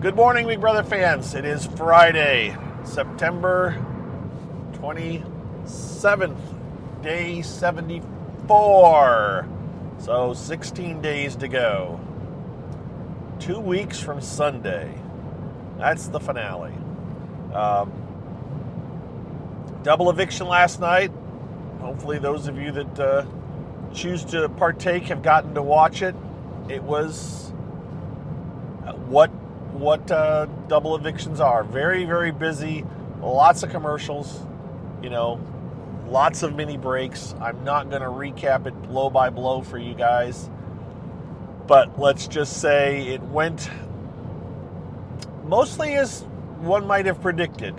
Good morning, Big Brother fans. It is Friday, September 27th, day 74. So 16 days to go. 2 weeks from Sunday. That's the finale. Double eviction last night. Hopefully those of you that choose to partake have gotten to watch it. It was what double evictions are. Very, very busy. Lots of commercials. Lots of mini breaks. I'm not going to recap it blow by blow for you guys. But let's just say it went mostly as one might have predicted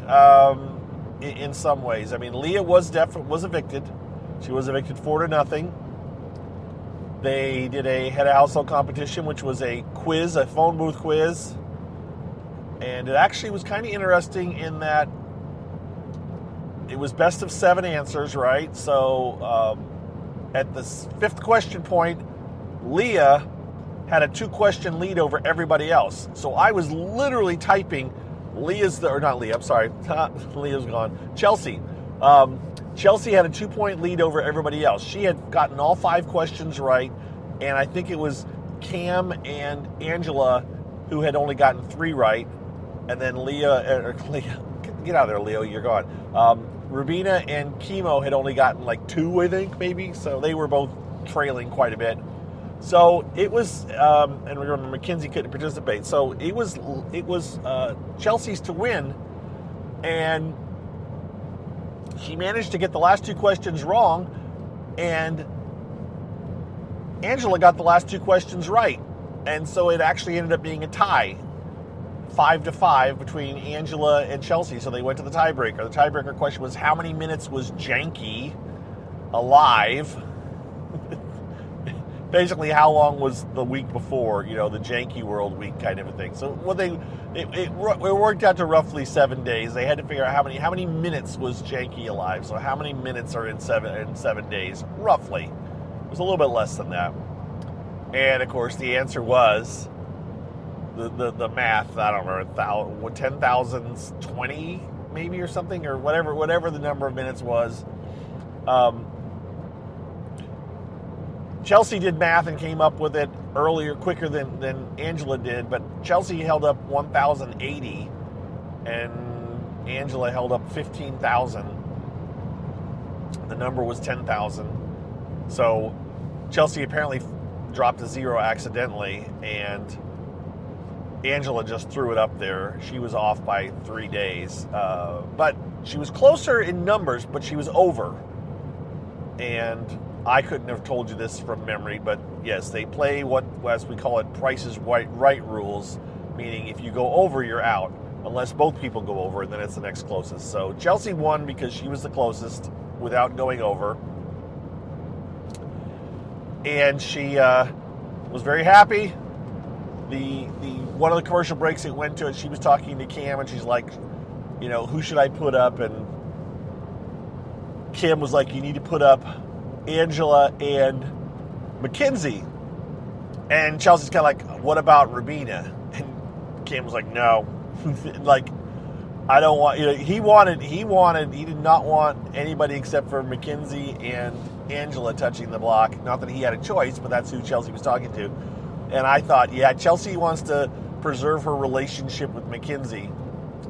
in some ways. I mean, Leah was evicted. She was evicted 4-0. They did a head of household competition, which was a quiz, a phone booth quiz. And it actually was kind of interesting in that it was best of 7 answers, right? So at the 5th question point, Leah had a 2-question lead over everybody else. So I was literally typing Leah's gone. Chelsea. Chelsea had a 2-point lead over everybody else. She had gotten all 5 questions right, and I think it was Cam and Angela who had only gotten 3 right. And then Leah, get out of there, Leo, you're gone. Rubina and Chemo had only gotten like 2, I think, maybe. So they were both trailing quite a bit. So it was, and remember, Mackenzie couldn't participate. So it was Chelsea's to win, and she managed to get the last 2 questions wrong, and Angela got the last 2 questions right. And so it actually ended up being a tie. 5-5 between Angela and Chelsea, so they went to the tiebreaker. The tiebreaker question was, how many minutes was Janky alive? Basically, how long was the week before, the Janky World week kind of a thing. So it worked out to roughly 7 days. They had to figure out how many minutes was Janky alive. So how many minutes are in 7 days, roughly. It was a little bit less than that. And of course, the answer was the math, I don't remember, 10,020 maybe or something, or whatever the number of minutes was. Chelsea did math and came up with it quicker than Angela did, but Chelsea held up 1,080 and Angela held up 15,000. The number was 10,000. So Chelsea apparently dropped a 0 accidentally, and Angela just threw it up there. She was off by 3 days. But she was closer in numbers, but she was over. And I couldn't have told you this from memory, but yes, they play what, as we call it, Price is Right rules, meaning if you go over, you're out, unless both people go over, and then it's the next closest. So Chelsea won because she was the closest without going over. And she was very happy. The one of the commercial breaks it went to, and she was talking to Cam, and she's like, who should I put up? And Kim was like, you need to put up Angela and Mackenzie. And Chelsea's kind of like, what about Rubina? And Kim was like, no. Like, I don't want, he did not want anybody except for Mackenzie and Angela touching the block. Not that he had a choice, but that's who Chelsea was talking to. And I thought, yeah, Chelsea wants to preserve her relationship with Mackenzie.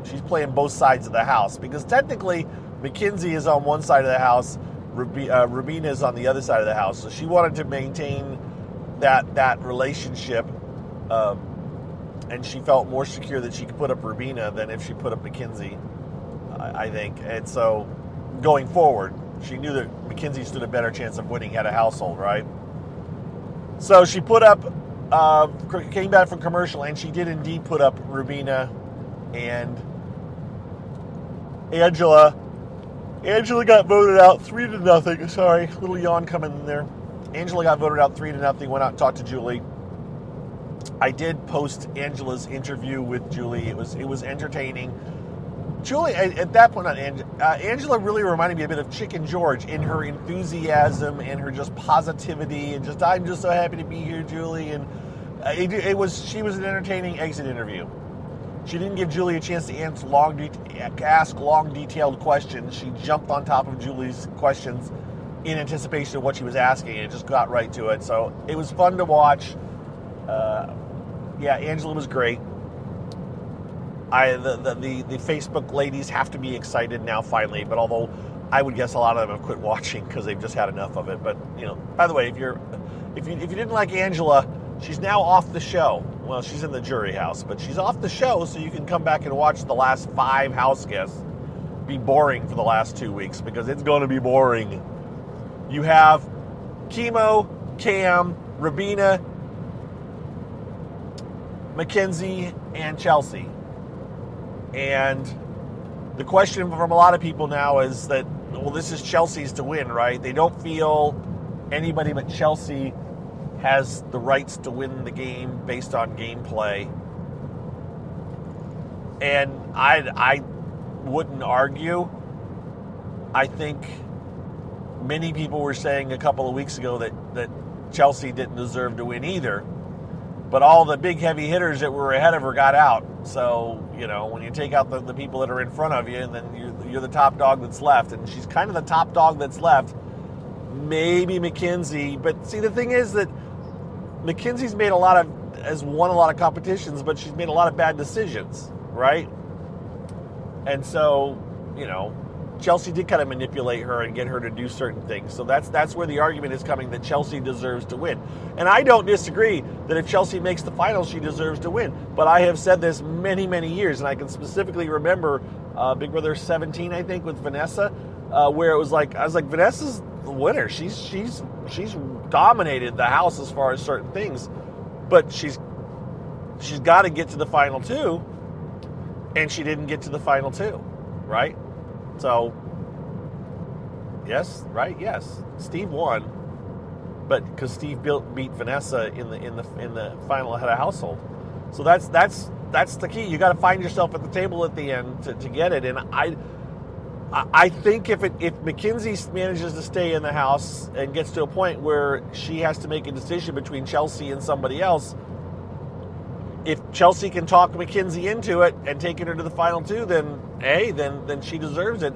She's playing both sides of the house, because technically Mackenzie is on one side of the house, Rubina is on the other side of the house. So she wanted to maintain that relationship, and she felt more secure that she could put up Rubina than if she put up Mackenzie, I think. And so going forward, she knew that Mackenzie stood a better chance of winning head of household, right? So she put up, came back from commercial, and she did indeed put up Rubina and Angela. Angela got voted out 3-0. Sorry, little yawn coming in there. Angela got voted out 3-0. Went out and talked to Julie. I did post Angela's interview with Julie. It was entertaining. Julie, at that point, Angela really reminded me a bit of Chicken George in her enthusiasm and her just positivity and just, I'm just so happy to be here, Julie. And she was an entertaining exit interview. She didn't give Julie a chance to ask long, detailed questions. She jumped on top of Julie's questions in anticipation of what she was asking, and just got right to it. So it was fun to watch. Angela was great. The Facebook ladies have to be excited now finally, but although I would guess a lot of them have quit watching because they've just had enough of it. But by the way, if you didn't like Angela, she's now off the show. Well, she's in the jury house, but she's off the show, so you can come back and watch the last 5 house guests be boring for the last 2 weeks, because it's going to be boring. You have Chemo, Cam, Rabina, Mackenzie, and Chelsea. And the question from a lot of people now is that, well, this is Chelsea's to win, right? They don't feel anybody but Chelsea has the rights to win the game based on gameplay. And I wouldn't argue. I think many people were saying a couple of weeks ago that Chelsea didn't deserve to win either. But all the big heavy hitters that were ahead of her got out. So, when you take out the people that are in front of you, and then you're the top dog that's left. And she's kind of the top dog that's left. Maybe Mackenzie. But see, the thing is that Mackenzie's has won a lot of competitions, but she's made a lot of bad decisions, right? And so, Chelsea did kind of manipulate her and get her to do certain things. So that's where the argument is coming, that Chelsea deserves to win. And I don't disagree that if Chelsea makes the finals, she deserves to win. But I have said this many, many years, and I can specifically remember Big Brother 17, I think, with Vanessa, where it was like, I was like, Vanessa's the winner. She's dominated the house as far as certain things, but she's got to get to the final 2, and she didn't get to the final 2, right? So, yes, right? Yes, Steve won, but because Steve beat Vanessa in the final head of household. So that's the key. You got to find yourself at the table at the end to get it. And I think if Mackenzie manages to stay in the house and gets to a point where she has to make a decision between Chelsea and somebody else, if Chelsea can talk Mackenzie into it and taking her to the final 2, then she deserves it.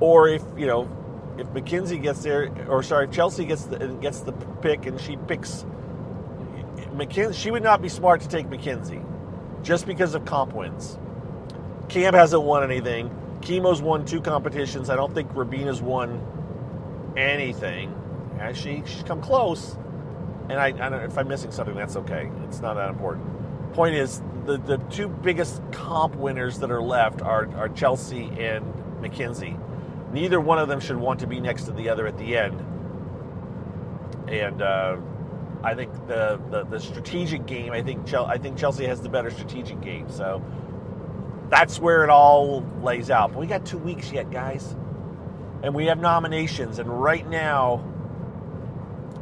Or if Mackenzie gets there, or sorry, Chelsea gets the pick and she picks Mackenzie, she would not be smart to take Mackenzie just because of comp wins. Cam hasn't won anything. Chemo's won 2 competitions. I don't think Rabina's won anything. She's come close. And I don't know if I'm missing something, that's okay. It's not that important. Point is, the 2 biggest comp winners that are left are Chelsea and Mackenzie. Neither one of them should want to be next to the other at the end. And I think the strategic game, I think Chelsea has the better strategic game. So that's where it all lays out. But we got 2 weeks yet, guys. And we have nominations. And right now,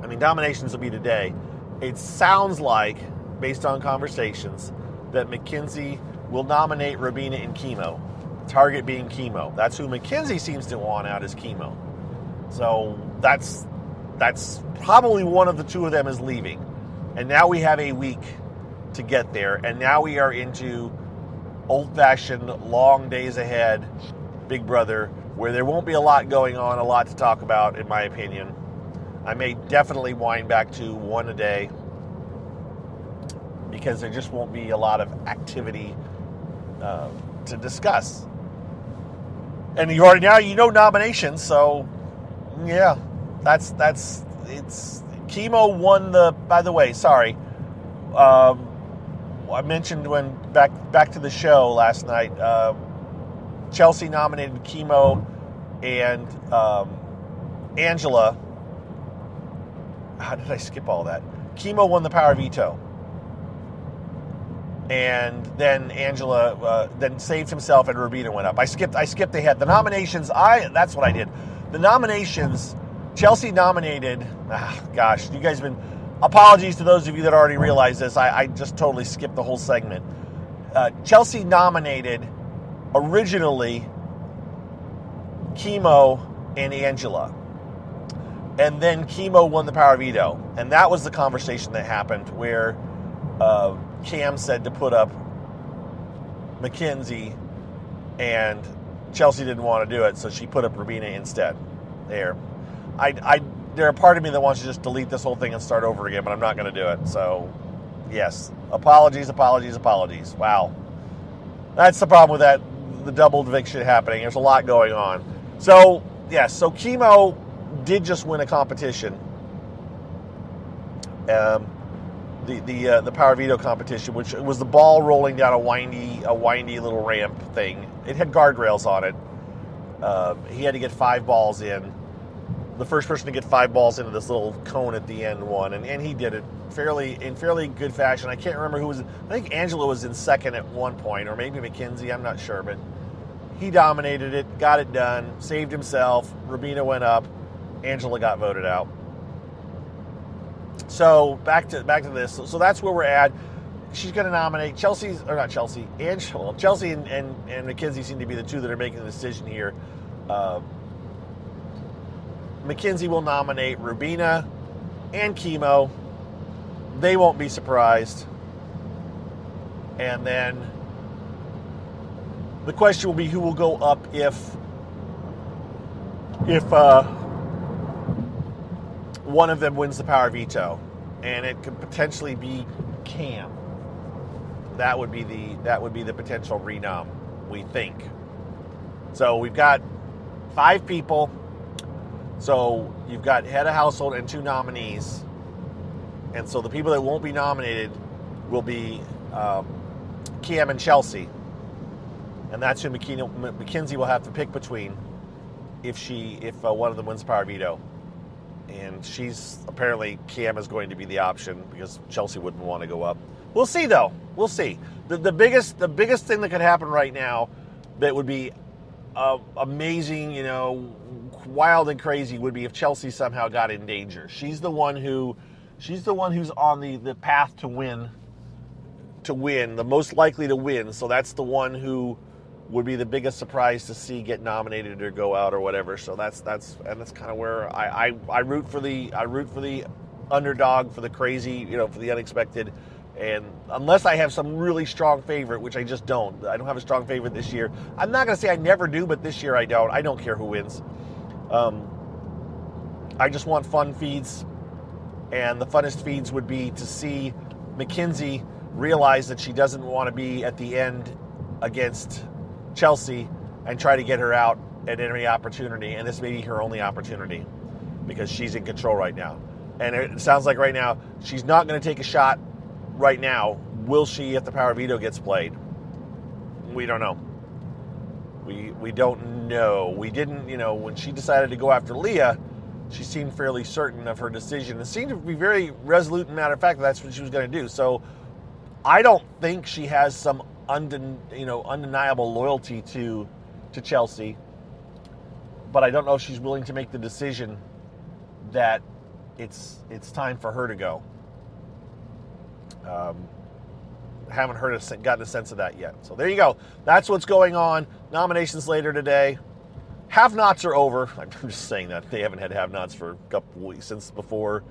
nominations will be today. It sounds like, based on conversations, that Mackenzie will nominate Rabina and Chemo. Target being Chemo. That's who Mackenzie seems to want out, is Chemo. So that's probably one of the 2 of them is leaving. And now we have a week to get there. And now we are into old-fashioned, long days ahead, Big Brother, where there won't be a lot going on, a lot to talk about, in my opinion. I may definitely wind back to 1 a day, because there just won't be a lot of activity to discuss. And you already nominations, so yeah, it's Chemo won the. By the way, sorry, I mentioned when back to the show last night. Chelsea nominated Chemo and Angela. How did I skip all that? Chemo won the power veto. And then Angela then saved himself, and Rabina went up. I skipped ahead. The nominations, that's what I did. The nominations, Chelsea nominated, you guys have been, apologies to those of you that already realized this. I just totally skipped the whole segment. Chelsea nominated originally Chemo and Angela. And then Chemo won the power veto. And that was the conversation that happened where Cam said to put up Mackenzie, and Chelsea didn't want to do it, so she put up Rubina instead. There a part of me that wants to just delete this whole thing and start over again, but I'm not going to do it. So, yes, apologies. Wow, that's the problem with that, the double eviction happening. There's a lot going on. So, yes, so Chemo did just win a competition. The Power Veto competition, which was the ball rolling down a windy little ramp thing. It had guardrails on it. He had to get 5 balls in. The first person to get 5 balls into this little cone at the end won, and he did it in fairly good fashion. I can't remember who was. I think Angela was in second at one point, or maybe Mackenzie. I'm not sure, but he dominated it, got it done, saved himself. Rubina went up. Angela got voted out. So back to this. So that's where we're at. She's going to nominate Chelsea and Mackenzie seem to be the two that are making the decision here. Mackenzie will nominate Rubina and Chemo. They won't be surprised. And then the question will be who will go up if one of them wins the power veto, and it could potentially be Cam. That would be the potential renom, we think. So we've got 5 people. So you've got head of household and 2 nominees. And so the people that won't be nominated will be Cam and Chelsea. And that's who Mackenzie will have to pick between if one of them wins power veto. And Cam is going to be the option because Chelsea wouldn't want to go up. We'll see, though. We'll see. The biggest thing that could happen right now that would be amazing, wild and crazy would be if Chelsea somehow got in danger. She's the one who's on the path to win, the most likely to win. So that's the one who would be the biggest surprise to see get nominated or go out or whatever. So that's kind of where I root for the underdog, for the crazy, for the unexpected. And unless I have some really strong favorite, which I just don't. I don't have a strong favorite this year. I'm not going to say I never do, but this year I don't. I don't care who wins. I just want fun feeds. And the funnest feeds would be to see Mackenzie realize that she doesn't want to be at the end against Chelsea and try to get her out at any opportunity. And this may be her only opportunity because she's in control right now. And it sounds like right now she's not going to take a shot right now. Will she if the power veto gets played? We don't know. We don't know. We didn't, when she decided to go after Leah, she seemed fairly certain of her decision and seemed to be very resolute and matter of fact that's what she was going to do. So I don't think she has some undeniable loyalty to Chelsea, but I don't know if she's willing to make the decision that it's time for her to go. Haven't gotten a sense of that yet. So there you go. That's what's going on. Nominations later today. Have-nots are over. I'm just saying that. They haven't had have-nots for a couple weeks, since before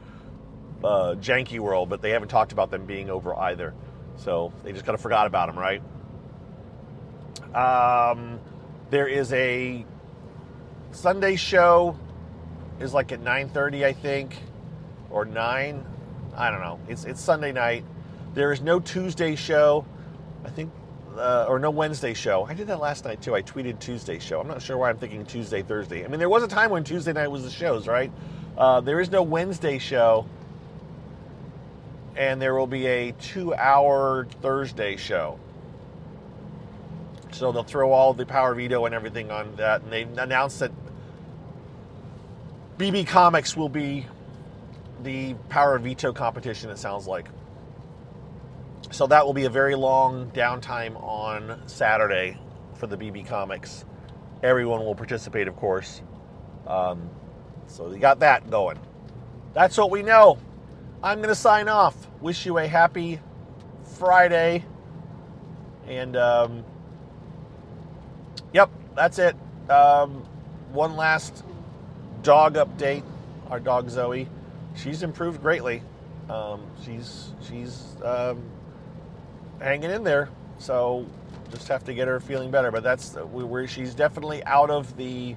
Janky World, but they haven't talked about them being over either. So they just kind of forgot about them, right? There is a Sunday show, is like at 9:30, I think, or 9. I don't know. It's Sunday night. There is no Tuesday show, I think, or no Wednesday show. I did that last night, too. I tweeted Tuesday show. I'm not sure why I'm thinking Tuesday, Thursday. I mean, there was a time when Tuesday night was the shows, right? There is no Wednesday show, and there will be a 2-hour Thursday show. So they'll throw all the power veto and everything on that, and they announced that BB Comics will be the power veto competition, it sounds like. So that will be a very long downtime on Saturday for the BB Comics. Everyone will participate, of course. So they got that going. That's what we know. I'm going to sign off. Wish you a happy Friday. And, yep, that's it. One last dog update. Our dog Zoe. She's improved greatly. She's hanging in there. So Just have to get her feeling better. But that's she's definitely out of the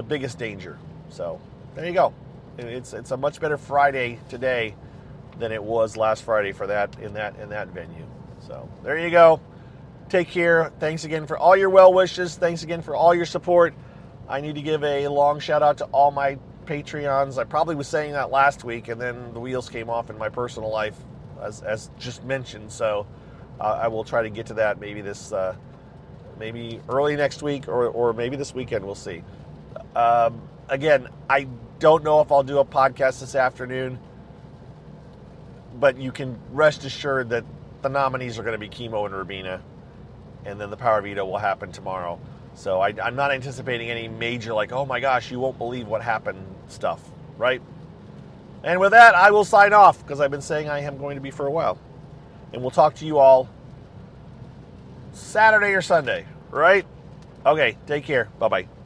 biggest danger. So there you go. It's a much better Friday today than it was last Friday for that in that venue. So there you go. Take care. Thanks again for all your well wishes. Thanks again for all your support. I need to give a long shout out to all my Patreons. I probably was saying that last week, and then the wheels came off in my personal life, as just mentioned. So I will try to get to that maybe maybe early next week or maybe this weekend. We'll see. Again, I don't know if I'll do a podcast this afternoon, but you can rest assured that the nominees are going to be Chemo and Rubina, and then the Power Veto will happen tomorrow. So I'm not anticipating any major, like, oh my gosh, you won't believe what happened stuff, right? And with that, I will sign off, because I've been saying I am going to be for a while. And we'll talk to you all Saturday or Sunday, right? Okay, take care. Bye-bye.